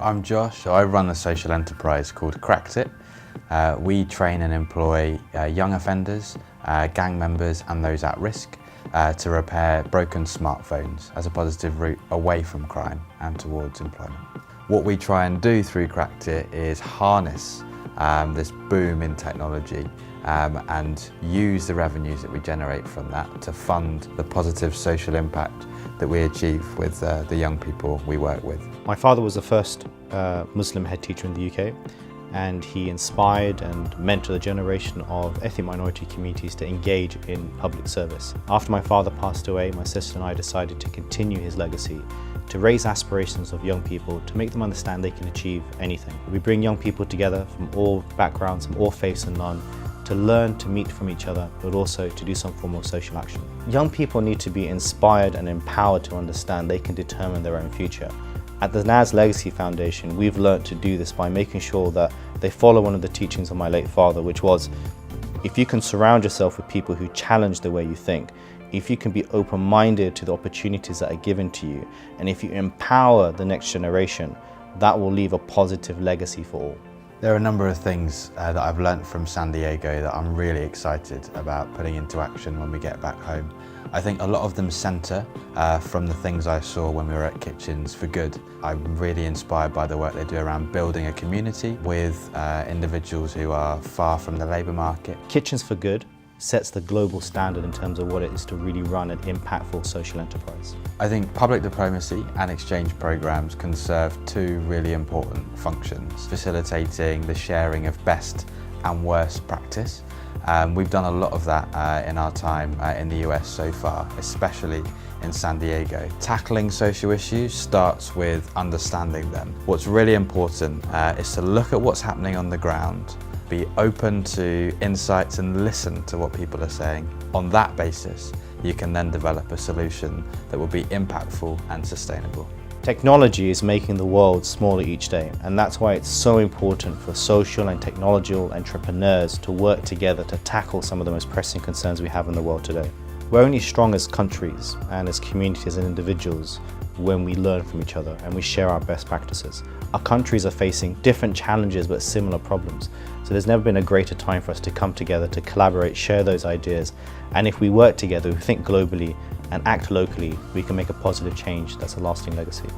I'm Josh. I run a social enterprise called Cracked It. We train and employ young offenders, gang members and those at risk to repair broken smartphones as a positive route away from crime and towards employment. What we try and do through Cracked It is harness this boom in technology and use the revenues that we generate from that to fund the positive social impact that we achieve with the young people we work with. My father was the first Muslim head teacher in the UK, and he inspired and mentored a generation of ethnic minority communities to engage in public service. After my father passed away, my sister and I decided to continue his legacy, to raise aspirations of young people, to make them understand they can achieve anything. We bring young people together from all backgrounds, from all faiths and none, to learn to meet from each other, but also to do some form of social action. Young people need to be inspired and empowered to understand they can determine their own future. At the Naz Legacy Foundation, we've learned to do this by making sure that they follow one of the teachings of my late father, which was, if you can surround yourself with people who challenge the way you think, if you can be open-minded to the opportunities that are given to you, and if you empower the next generation, that will leave a positive legacy for all. There are a number of things that I've learnt from San Diego that I'm really excited about putting into action when we get back home. I think a lot of them centre from the things I saw when we were at Kitchens for Good. I'm really inspired by the work they do around building a community with individuals who are far from the labour market. Kitchens for Good sets the global standard in terms of what it is to really run an impactful social enterprise. I think public diplomacy and exchange programmes can serve two really important functions, facilitating the sharing of best and worst practice. We've done a lot of that in our time in the US so far, especially in San Diego. Tackling social issues starts with understanding them. What's really important is to look at what's happening on the ground, be open to insights and listen to what people are saying. On that basis, you can then develop a solution that will be impactful and sustainable. Technology is making the world smaller each day, and that's why it's so important for social and technological entrepreneurs to work together to tackle some of the most pressing concerns we have in the world today. We're only strong as countries and as communities and individuals when we learn from each other and we share our best practices. Our countries are facing different challenges but similar problems, so there's never been a greater time for us to come together, to collaborate, share those ideas, and if we work together, we think globally and act locally, we can make a positive change that's a lasting legacy.